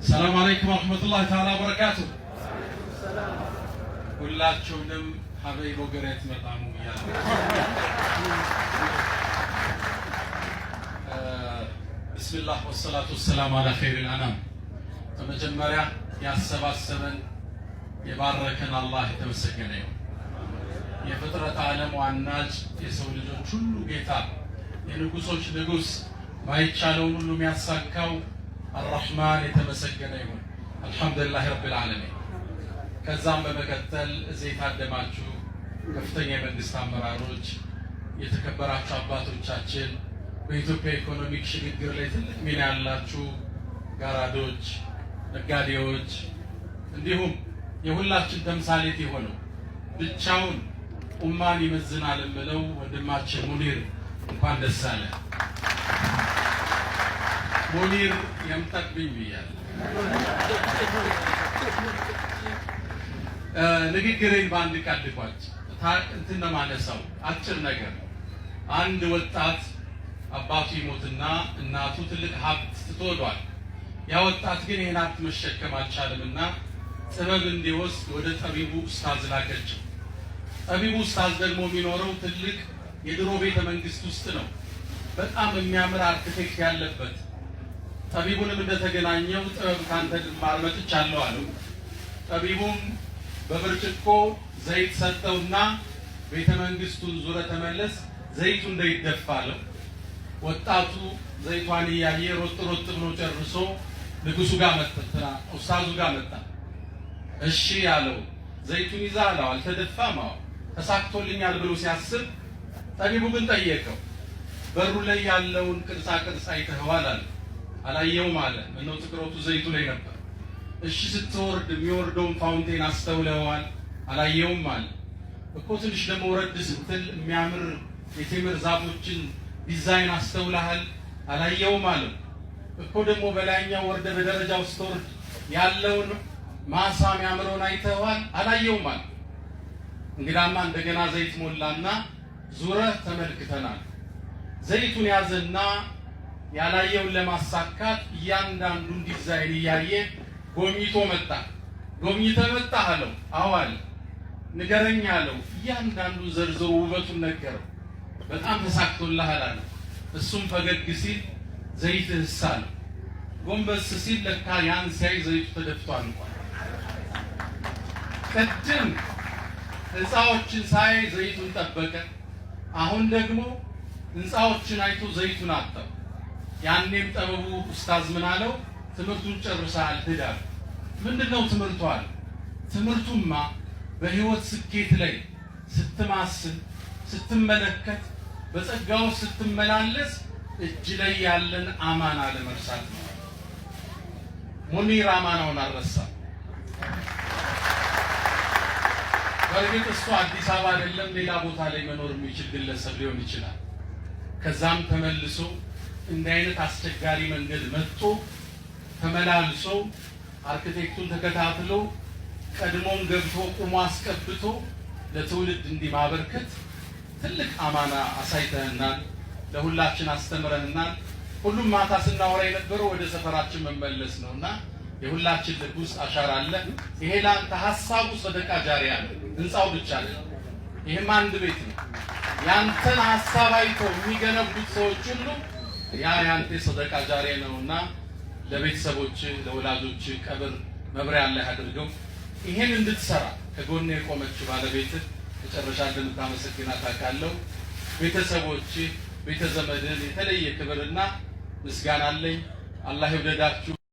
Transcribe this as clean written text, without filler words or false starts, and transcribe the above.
السلام عليكم ورحمة الله تعالى وبركاته. ሁላችሁንም ሀበይቦ ገሬት መጣሙ ይላል። ቢስሚላህ ወሰላቱ ወሰላሙ አላ ኸይሪል አናም። በመጀመሪያ ያሰባሰበን የባረከን አላህ የተመሰገነ ይሁን። የፍጥረት ዓለም ዋናጅ የሰው ልጆች ሁሉ ጌታ የንጉሶች ንጉስ ማይቻለውን ሁሉ የሚያሳካው الرحمن የተመሰገነ ይሁን። አልহামዱሊላህ ረቢል ዓለሚን። ከዛም በመከተል እዚህ ታደማችሁ ከፍተኛ የመንግስት አመራሮች፣ የተከበራችሁ አባቶቻችን፣ በኢትዮጵያ ኢኮኖሚክ ሽግግር ላይ ትልቅ ሚና ያላችሁ ጋራዶች፣ ነጋዴዎች፣ እንዲሁም የሁላችን ተምሳሌት የሆነው ብቻውን ኡማን ይመዝናል ብለው ወንድማችን ሙኒር እንኳን ደስ አለ። ሙኒር የምጠቅብኝ ብያለሁ። ንግግሬን በአንድ ቃል ልቋጭ። እንትን ነው ማነሳው አጭር ነገር። አንድ ወጣት አባቱ ይሞትና እናቱ ትልቅ ሀብት ትወዷል። ያ ወጣት ግን ይሄን ሀብት መሸከም አልቻለምና ጥበብ እንዲወስድ ወደ ጠቢቡ ኡስታዝ ላከችው። ጠቢቡ ኡስታዝ ደግሞ የሚኖረው ትልቅ የድሮ ቤተ መንግስት ውስጥ ነው። በጣም የሚያምር አርክቴክት ያለበት። ጠቢቡንም እንደተገናኘው ጥበብ ካንተ ልማር መጥቻለሁ አለው። ጠቢቡም በብርጭቆ ዘይት ሰጠውና ቤተ መንግስቱን ዙረ ተመለስ፣ ዘይቱ እንዳይደፋ አለው። ወጣቱ ዘይቷን እያየ ሮጥ ብሎ ጨርሶ ንጉሱ ጋር መጣ፣ ኡስታዙ ጋር መጣ። እሺ ያለው ዘይቱን ይዛ አለው። አልተደፋም፣ ተሳክቶልኛል ብሎ ሲያስብ ጠቢቡ ግን ጠየቀው፣ በሩ ላይ ያለውን ቅርጻ ቅርጽ አይተኸዋል አለ። አላየውም አለ። ምነው ትኩረቱ ዘይቱ ላይ ነበር። እሺ ስትወርድ የሚወርደውን ፋውንቴን አስተውለዋል? አላየውም አለ። እኮ ትንሽ ደግሞ ወረድ ስትል የሚያምር የቴምር ዛፎችን ዲዛይን አስተውለሃል? አላየውም አለ። እኮ ደግሞ በላይኛው ወርደ በደረጃው ስትወርድ ያለውን ማሳ የሚያምረውን አይተዋል? አላየውም አለ። እንግዳማ እንደገና ዘይት ሞላና ዙረህ ተመልክተናል። ዘይቱን ያዘና ያላየውን ለማሳካት እያንዳንዱን ዲዛይን እያየ ጎብኝቶ መጣ። ጎብኝተህ መጣህ አለው። አዎ አለ። ንገረኝ አለው። እያንዳንዱን ዘርዝሮ ውበቱን ነገረው። በጣም ተሳክቶልሃል አለ። እሱም ፈገግ ሲል ዘይትህስ አለው። ጎንበስ ሲል ለካ ያን ሲያይ ዘይቱ ተደፍቷል። ቅድም ህንፃዎችን ሳይ ዘይቱን ጠበቀ። አሁን ደግሞ ህንፃዎችን አይቶ ዘይቱን አጣው። ያኔም ጠበቡ ኡስታዝ ምን አለው? ትምህርቱን ጨርሰሃል ትዳር። ምንድነው ትምህርቱ አለ። ትምህርቱማ በህይወት ስኬት ላይ ስትማስል፣ ስትመለከት፣ በጸጋው ስትመላለስ እጅ ላይ ያለን አማና ለመርሳት ነው። ሙኒር አማናውን አልረሳም። በእርግጥ እሱ አዲስ አበባ አይደለም ሌላ ቦታ ላይ መኖር የሚችል ግለሰብ ሊሆን ይችላል። ከዛም ተመልሶ እንዲህ አይነት አስቸጋሪ መንገድ መጥቶ ተመላልሶ አርክቴክቱን ተከታትሎ ቀድሞም ገብቶ ቁሞ አስቀብቶ ለትውልድ እንዲማበርከት ትልቅ አማና አሳይተናል። ለሁላችን አስተምረናል። ሁሉም ማታ ስናወራ የነበረው ወደ ሰፈራችን መመለስ ነውና የሁላችን ልብ ውስጥ አሻራ አለ። ይሄ ላንተ ሐሳቡ ሰደቃ ጃሪያ ነው። ህንጻው ብቻ አይደለም። ይሄም አንድ ቤት ነው። ያንተን ሐሳብ አይተው የሚገነቡት ሰዎች ሁሉ ያ ያንተ ሰደቃ ጃሪያ ነውና ለቤተሰቦች ለወላጆች ቀብር መብሪያ ላይ አድርገው ይሄን እንድትሰራ ከጎኔ የቆመችው ባለቤት መጨረሻ እንደምታመሰግናት አውቃለሁ። ቤተሰቦች ቤተዘመድን የተለየ ክብርና ምስጋና አለኝ። አላህ ይወደዳችሁ።